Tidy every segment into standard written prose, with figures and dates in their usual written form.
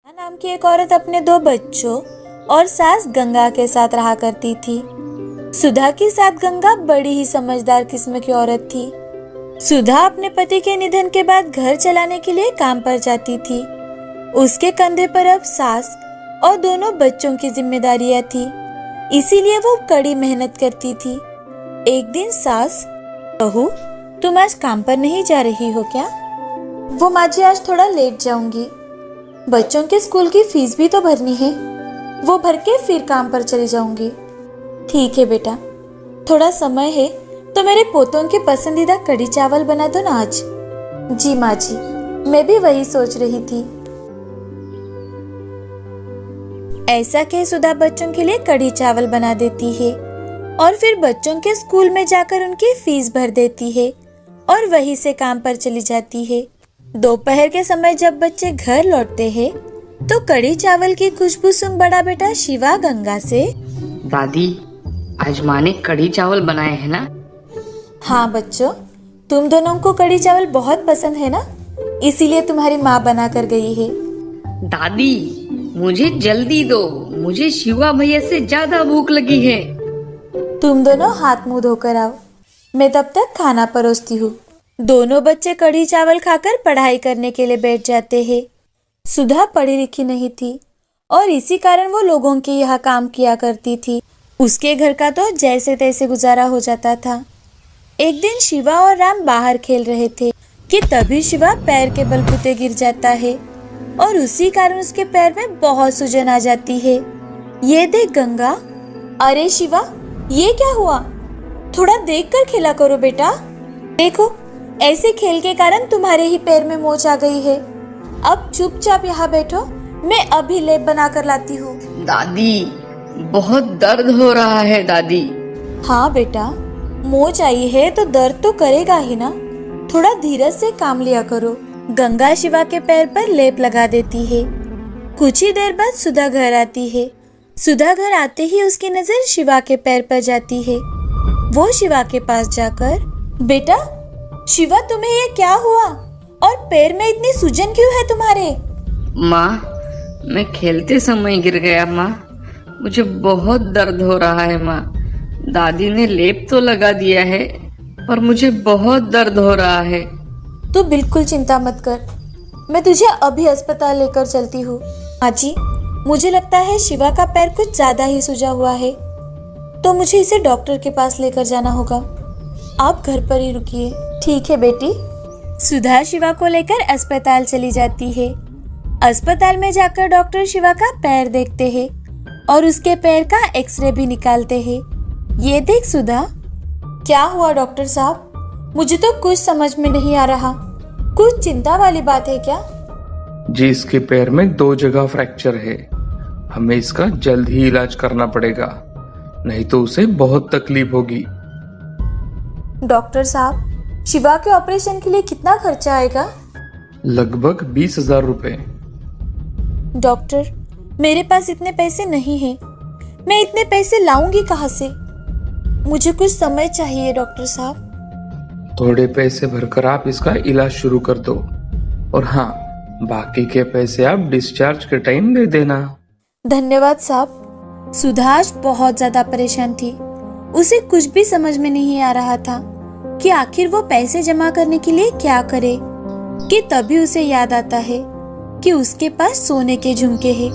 नाम की एक औरत अपने 2 बच्चों और सास गंगा के साथ रहा करती थी। सुधा की सास गंगा बड़ी ही समझदार किस्म की औरत थी। सुधा अपने पति के निधन के बाद घर चलाने के लिए काम पर जाती थी। उसके कंधे पर अब सास और दोनों बच्चों की जिम्मेदारियां थी, इसीलिए वो कड़ी मेहनत करती थी। एक दिन सास, बहू, तुम आज काम पर नहीं जा रही हो क्या? वो माँ जी, आज थोड़ा लेट जाऊंगी। बच्चों के स्कूल की फीस भी तो भरनी है, वो भर के फिर काम पर चली जाऊंगी। ठीक है बेटा, थोड़ा समय है तो मेरे पोतों के पसंदीदा कढ़ी चावल बना दो ना आज। जी माँ जी, मैं भी वही सोच रही थी। ऐसा कह सुधा बच्चों के लिए कढ़ी चावल बना देती है और फिर बच्चों के स्कूल में जाकर उनकी फीस भर देती है और वहीं से काम पर चली जाती है। दोपहर के समय जब बच्चे घर लौटते हैं तो कढ़ी चावल की खुशबू सुन बड़ा बेटा शिवा गंगा से, दादी, आज माँ ने कढ़ी चावल बनाए हैं ना? हाँ बच्चों, तुम दोनों को कढ़ी चावल बहुत पसंद है ना, इसीलिए तुम्हारी माँ बना कर गई है। दादी, मुझे जल्दी दो, मुझे शिवा भैया से ज्यादा भूख लगी है। तुम दोनों हाथ मुंह धोकर आओ, मैं तब तक खाना परोसती हूँ। दोनों बच्चे कढ़ी चावल खाकर पढ़ाई करने के लिए बैठ जाते हैं। सुधा पढ़ी लिखी नहीं थी और इसी कारण वो लोगों के यहाँ काम किया करती थी। उसके घर का तो जैसे तैसे गुजारा हो जाता था। एक दिन शिवा और राम बाहर खेल रहे थे कि तभी शिवा पैर के बलबूते गिर जाता है और उसी कारण उसके पैर में बहुत सूजन आ जाती है। ये देख गंगा, अरे शिवा, ये क्या हुआ? थोड़ा देख कर खेला करो बेटा। देखो, ऐसे खेल के कारण तुम्हारे ही पैर में मोच आ गई है। अब चुपचाप यहाँ बैठो, मैं अभी लेप बना कर लाती हूँ। दादी, बहुत दर्द हो रहा है दादी। हाँ बेटा, मोच आई है तो दर्द तो करेगा ही ना, थोड़ा धीरज से काम लिया करो। गंगा शिवा के पैर पर लेप लगा देती है। कुछ ही देर बाद सुधा घर आती है। सुधा घर आते ही उसकी नजर शिवा के पैर पर जाती है। वो शिवा के पास जाकर, बेटा शिवा, तुम्हें ये क्या हुआ और पैर में इतनी सूजन क्यों है तुम्हारे? माँ, मैं खेलते समय गिर गया माँ, मुझे बहुत दर्द हो रहा है माँ। दादी ने लेप तो लगा दिया है पर मुझे बहुत दर्द हो रहा है। तू बिल्कुल चिंता मत कर, मैं तुझे अभी अस्पताल लेकर चलती हूँ। माँ जी, मुझे लगता है शिवा का पैर कुछ ज्यादा ही सूजा हुआ है, तो मुझे इसे डॉक्टर के पास लेकर जाना होगा। आप घर पर ही रुकिए। ठीक है बेटी। सुधा शिवा को लेकर अस्पताल चली जाती है। अस्पताल में जाकर डॉक्टर शिवा का पैर देखते हैं और उसके पैर का एक्सरे भी निकालते हैं। ये देख सुधा, क्या हुआ डॉक्टर साहब? मुझे तो कुछ समझ में नहीं आ रहा, कुछ चिंता वाली बात है क्या? जी, इसके पैर में 2 जगह फ्रैक्चर है, हमें इसका जल्द ही इलाज करना पड़ेगा, नहीं तो उसे बहुत तकलीफ होगी। डॉक्टर साहब, शिवा के ऑपरेशन के लिए कितना खर्चा आएगा? लगभग 20,000 रुपए। डॉक्टर, मेरे पास इतने पैसे नहीं हैं, मैं इतने पैसे लाऊंगी कहाँ से? मुझे कुछ समय चाहिए डॉक्टर साहब। थोड़े पैसे भरकर आप इसका इलाज शुरू कर दो, और हाँ, बाकी के पैसे आप डिस्चार्ज के टाइम दे देना। धन्यवाद साहब। सुधा आज बहुत ज्यादा परेशान थी। उसे कुछ भी समझ में नहीं आ रहा था कि आखिर वो पैसे जमा करने के लिए क्या करे, कि तभी उसे याद आता है कि उसके पास सोने के झुमके हैं।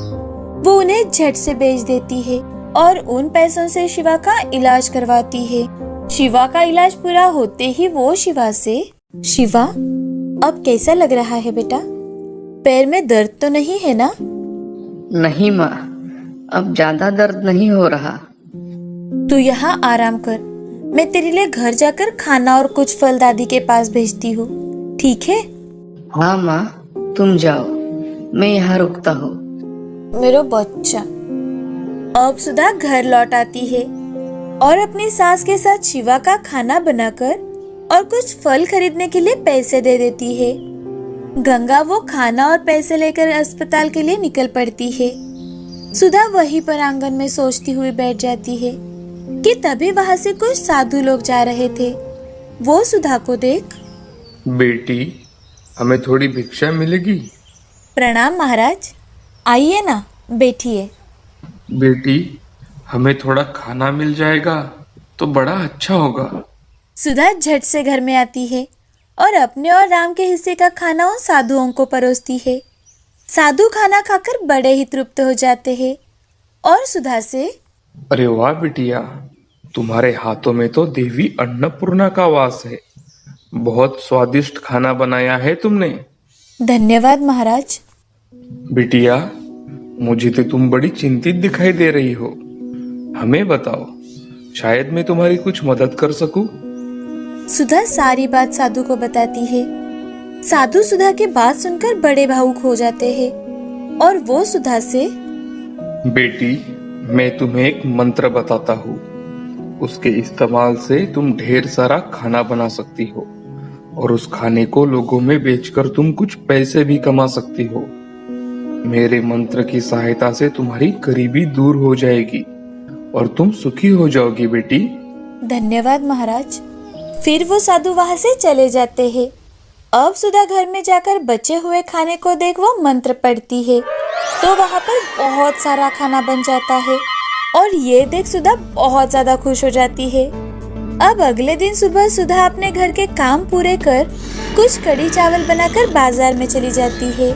वो उन्हें झट से बेच देती है और उन पैसों से शिवा का इलाज करवाती है। शिवा का इलाज पूरा होते ही वो शिवा से, शिवा, अब कैसा लग रहा है बेटा? पैर में दर्द तो नहीं है ना? नहीं माँ, अब ज्यादा दर्द नहीं हो रहा। तू यहाँ आराम कर, मैं तेरे लिए घर जाकर खाना और कुछ फल दादी के पास भेजती हूँ, ठीक है? हाँ माँ, तुम जाओ, मैं यहाँ रुकता हूँ। मेरा बच्चा। अब सुधा घर लौट आती है और अपनी सास के साथ शिवा का खाना बनाकर और कुछ फल खरीदने के लिए पैसे दे देती है। गंगा वो खाना और पैसे लेकर अस्पताल के लिए निकल पड़ती है। सुधा वहीं पर आंगन में सोचती हुई बैठ जाती है कि तभी वहां से कुछ साधु लोग जा रहे थे। वो सुधा को देख, बेटी, हमें थोड़ी भिक्षा मिलेगी? प्रणाम महाराज, आइए ना, बैठिए। बेटी, हमें थोड़ा खाना मिल जाएगा तो बड़ा अच्छा होगा। सुधा झट से घर में आती है और अपने और राम के हिस्से का खाना उन साधुओं को परोसती है। साधु खाना खाकर बड़े ही तृप्त हो जाते हैं और सुधा से, अरे वाह बिटिया, तुम्हारे हाथों में तो देवी अन्नपूर्णा का वास है। बहुत स्वादिष्ट खाना बनाया है तुमने। धन्यवाद महाराज। बिटिया, मुझे तो तुम बड़ी चिंतित दिखाई दे रही हो। हमें बताओ, शायद मैं तुम्हारी कुछ मदद कर सकूं। सुधा सारी बात साधु को बताती है। साधु सुधा की बात सुनकर बड़े भावुक हो जाते हैं और वो सुधा से, बेटी, मैं तुम्हें एक मंत्र बताता हूँ। उसके इस्तेमाल से तुम ढेर सारा खाना बना सकती हो और उस खाने को लोगों में बेचकर तुम कुछ पैसे भी कमा सकती हो। मेरे मंत्र की सहायता से तुम्हारी गरीबी दूर हो जाएगी और तुम सुखी हो जाओगी बेटी। धन्यवाद महाराज। फिर वो साधु वहां से चले जाते हैं। अब सुधा घर में जाकर बचे हुए खाने को देख वो मंत्र पढ़ती है तो वहां पर बहुत सारा खाना बन जाता है और ये देख सुधा बहुत ज्यादा खुश हो जाती है। अब अगले दिन सुबह सुधा अपने घर के काम पूरे कर कुछ कढ़ी चावल बनाकर बाजार में चली जाती है।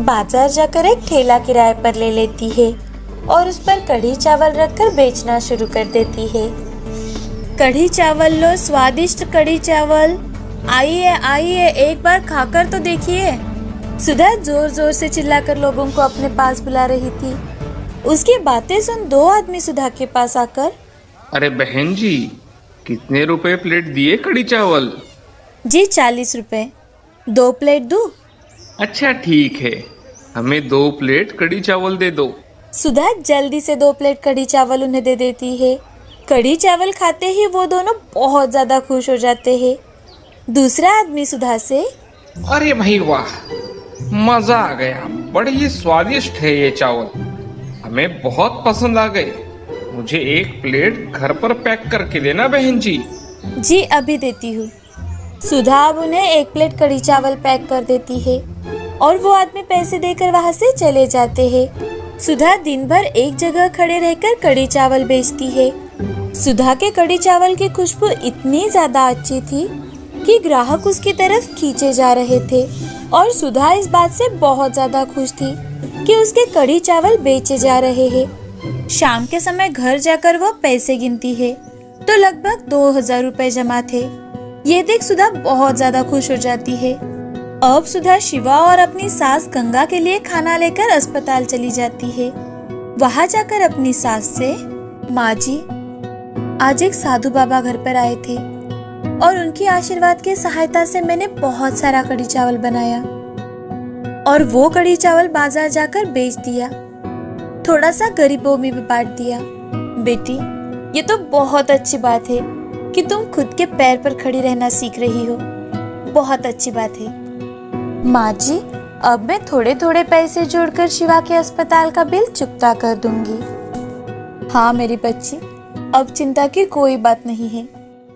बाजार जाकर एक ठेला किराए पर ले लेती है और उस पर कढ़ी चावल रखकर बेचना शुरू कर देती है। कढ़ी चावल लो, स्वादिष्ट कढ़ी चावल, आइए आइए एक बार खाकर तो देखिए। सुधा जोर जोर से चिल्लाकर लोगों को अपने पास बुला रही थी। उसकी बातें सुन दो आदमी सुधा के पास आकर, अरे बहन जी, कितने रुपए प्लेट दिए कढ़ी चावल? जी 40 रुपए। 2 प्लेट दूं? अच्छा ठीक है, हमें 2 प्लेट कढ़ी चावल दे दो। सुधा जल्दी से 2 प्लेट कढ़ी चावल उन्हें दे देती है। कढ़ी चावल खाते ही वो दोनों बहुत ज्यादा खुश हो जाते हैं। दूसरा आदमी सुधा से, अरे भाई वाह, मजा आ गया, बड़े ही स्वादिष्ट है ये चावल, हमें बहुत पसंद आ गए। मुझे 1 प्लेट घर पर पैक करके देना बहन जी। जी अभी देती हूँ। सुधा अब उन्हें 1 प्लेट कढ़ी चावल पैक कर देती है और वो आदमी पैसे देकर वहाँ से चले जाते हैं। सुधा दिन भर एक जगह खड़े रहकर कढ़ी चावल बेचती है। सुधा के कढ़ी चावल की खुशबू इतनी ज्यादा अच्छी थी कि ग्राहक उसकी तरफ खींचे जा रहे थे और सुधा इस बात से बहुत ज्यादा खुश थी कि उसके कढ़ी चावल बेचे जा रहे हैं। शाम के समय घर जाकर वो पैसे गिनती है तो लगभग 2000 रुपए जमा थे। ये देख सुधा बहुत ज्यादा खुश हो जाती है। अब सुधा शिवा और अपनी सास गंगा के लिए खाना लेकर अस्पताल चली जाती है। वहां जाकर अपनी सास से, माँ जी, आज एक साधु बाबा घर पर आए थे और उनकी आशीर्वाद की सहायता से मैंने बहुत सारा कढ़ी चावल बनाया और वो कढ़ी चावल बाजार जाकर बेच दिया, थोड़ा सा गरीबों में भी बांट दिया। बेटी, ये तो बहुत अच्छी बात है कि तुम खुद के पैर पर खड़ी रहना सीख रही हो। बहुत अच्छी बात है। माँ जी, अब मैं थोड़े थोड़े पैसे जोड़कर शिवा के अस्पताल का बिल चुकता कर दूंगी। हाँ मेरी बच्ची, अब चिंता की कोई बात नहीं है।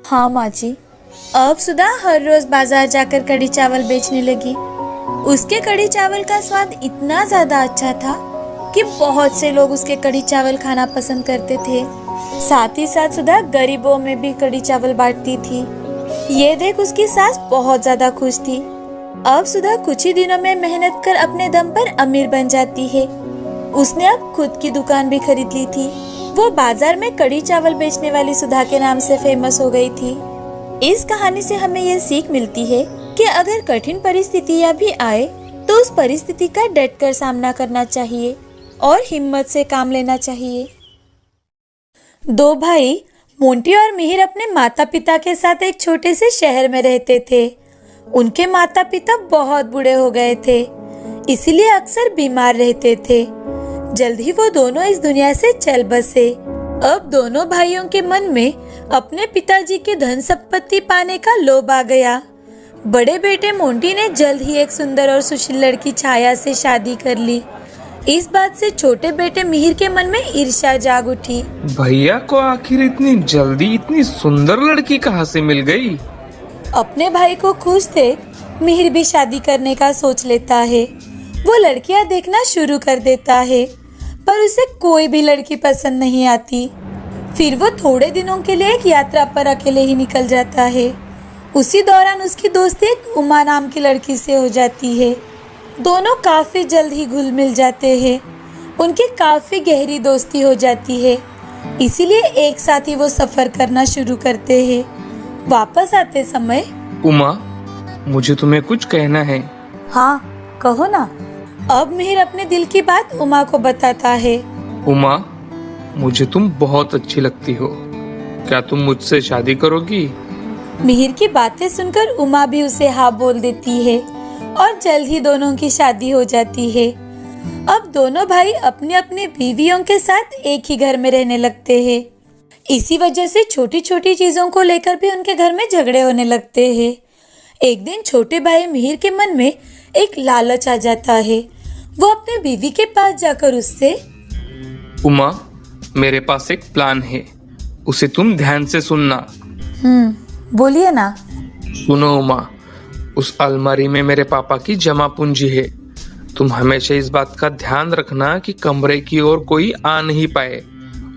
हाँ माँ जी। अब सुधा हर रोज बाजार जाकर कढ़ी चावल बेचने लगी। उसके कढ़ी चावल का स्वाद इतना ज्यादा अच्छा था कि बहुत से लोग उसके कढ़ी चावल खाना पसंद करते थे। साथ ही साथ सुधा गरीबों में भी कढ़ी चावल बांटती थी। ये देख उसकी सास बहुत ज्यादा खुश थी। अब सुधा कुछ ही दिनों में मेहनत कर अपने दम पर अमीर बन जाती है। उसने अब खुद की दुकान भी खरीद ली थी। वो बाजार में कढ़ी चावल बेचने वाली सुधा के नाम से फेमस हो गई थी। इस कहानी से हमें ये सीख मिलती है कि अगर कठिन परिस्थितियां भी आए तो उस परिस्थिति का डट कर सामना करना चाहिए और हिम्मत से काम लेना चाहिए। 2 भाई मोंटी और मिहिर अपने माता पिता के साथ एक छोटे से शहर में रहते थे। उनके माता पिता बहुत बूढ़े हो गए थे, इसीलिए अक्सर बीमार रहते थे। जल्द ही वो दोनों इस दुनिया से चल बसे। अब दोनों भाइयों के मन में अपने पिताजी के धन संपत्ति पाने का लोभ आ गया। बड़े बेटे मोंटी ने जल्द ही एक सुंदर और सुशील लड़की छाया से शादी कर ली। इस बात से छोटे बेटे मिहिर के मन में ईर्ष्या जाग उठी। भैया को आखिर इतनी जल्दी इतनी सुंदर लड़की कहाँ से मिल गई? अपने भाई को खुश देख मिहिर भी शादी करने का सोच लेता है। वो लड़कियां देखना शुरू कर देता है, पर उसे कोई भी लड़की पसंद नहीं आती। फिर वो थोड़े दिनों के लिए एक यात्रा पर अकेले ही निकल जाता है। उसी दौरान उसकी दोस्ती एक उमा नाम की लड़की से हो जाती है। दोनों काफी जल्द ही घुल मिल जाते हैं। उनकी काफी गहरी दोस्ती हो जाती है, इसीलिए एक साथ ही वो सफर करना शुरू करते हैं। वापस आते समय, उमा, मुझे तुम्हें कुछ कहना है। हाँ कहो ना। अब मिहिर अपने दिल की बात उमा को बताता है। उमा, मुझे तुम बहुत अच्छी लगती हो। क्या तुम मुझसे शादी करोगी? मिहिर की बातें सुनकर उमा भी उसे हाँ बोल देती है और जल्द ही दोनों की शादी हो जाती है। अब दोनों भाई अपने अपने बीवियों के साथ एक ही घर में रहने लगते हैं। इसी वजह से छोटी छोटी चीजों को लेकर भी उनके घर में झगड़े होने लगते हैं। एक दिन छोटे भाई मिहिर के मन में एक लालच आ जाता है। वो अपने बीवी के पास जाकर उससे, उमा, मेरे पास एक प्लान है, उसे तुम ध्यान से सुनना। बोलिए ना। सुनो उमा, उस अलमारी में मेरे पापा की जमा पूंजी है। तुम हमेशा इस बात का ध्यान रखना कि कमरे की ओर कोई आ नहीं पाए,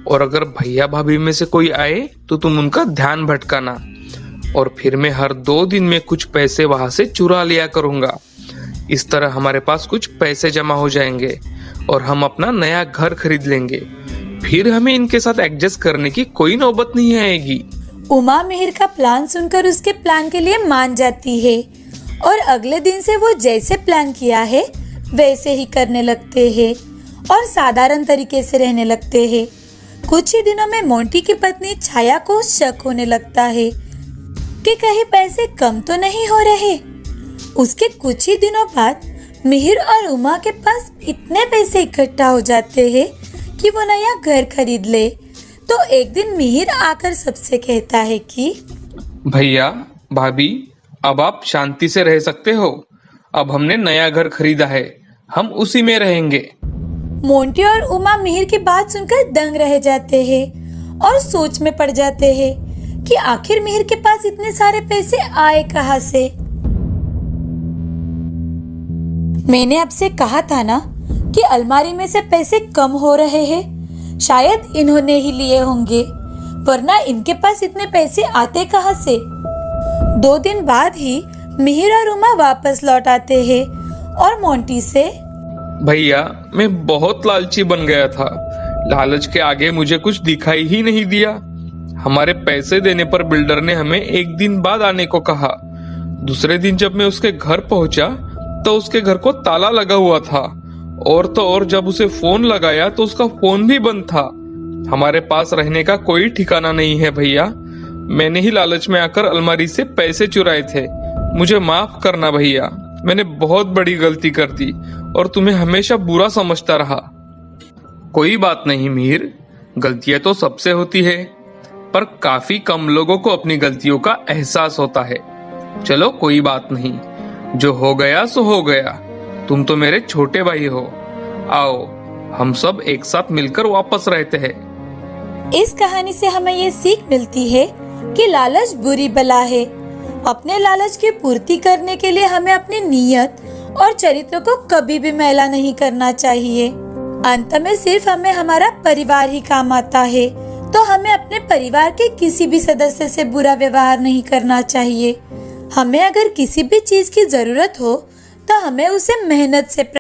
और अगर भैया भाभी में से कोई आए तो तुम उनका ध्यान भटकाना। और फिर मैं हर 2 दिन में कुछ पैसे वहां से चुरा लिया करूंगा। इस तरह हमारे पास कुछ पैसे जमा हो जाएंगे और हम अपना नया घर खरीद लेंगे। फिर हमें इनके साथ एडजस्ट करने की कोई नौबत नहीं आएगी। उमा मिहिर का प्लान सुनकर उसके प्लान के लिए मान जाती है और अगले दिन से वो जैसे प्लान किया है वैसे ही करने लगते हैं और साधारण तरीके से रहने लगते हैं। कुछ ही दिनों में मोंटी की पत्नी छाया को शक होने लगता है कि कहीं पैसे कम तो नहीं हो रहे। उसके कुछ ही दिनों बाद मिहिर और उमा के पास इतने पैसे इकट्ठा हो जाते हैं कि वो नया घर खरीद ले। तो एक दिन मिहिर आकर सबसे कहता है कि भैया भाभी, अब आप शांति से रह सकते हो। अब हमने नया घर खरीदा है, हम उसी में रहेंगे। मोंटी और उमा मिहिर की बात सुनकर दंग रह जाते हैं और सोच में पड़ जाते हैं कि आखिर मिहिर के पास इतने सारे पैसे आए कहाँ से। मैंने आपसे कहा था ना कि अलमारी में से पैसे कम हो रहे हैं। शायद इन्होंने ही लिए होंगे, वरना इनके पास इतने पैसे आते कहाँ से। 2 दिन बाद ही मिहिर और उमा वापस लौट आते हैं और मोंटी से, भैया, मैं बहुत लालची बन गया था। लालच के आगे मुझे कुछ दिखाई ही नहीं दिया। हमारे पैसे देने पर बिल्डर ने हमें 1 दिन बाद आने को कहा। दूसरे दिन जब मैं उसके घर पहुंचा तो उसके घर को ताला लगा हुआ था, और तो और जब उसे फोन लगाया तो उसका फोन भी बंद था। हमारे पास रहने का कोई ठिकाना नहीं है भैया। मैंने ही लालच में आकर अलमारी से पैसे चुराए थे। मुझे माफ करना भैया, मैंने बहुत बड़ी गलती कर दी और तुम्हें हमेशा बुरा समझता रहा। कोई बात नहीं मिहिर, गलतियां तो सबसे होती है, पर काफी कम लोगों को अपनी गलतियों का एहसास होता है। चलो कोई बात नहीं, जो हो गया सो हो गया। तुम तो मेरे छोटे भाई हो। आओ हम सब एक साथ मिलकर वापस रहते हैं। इस कहानी से हमें ये सीख मिलती है कि लालच बुरी बला है। अपने लालच की पूर्ति करने के लिए हमें अपनी नीयत और चरित्र को कभी भी मैला नहीं करना चाहिए। अंत में सिर्फ हमें हमारा परिवार ही काम आता है, तो हमें अपने परिवार के किसी भी सदस्य से बुरा व्यवहार नहीं करना चाहिए। हमें अगर किसी भी चीज की जरूरत हो तो हमें उसे मेहनत से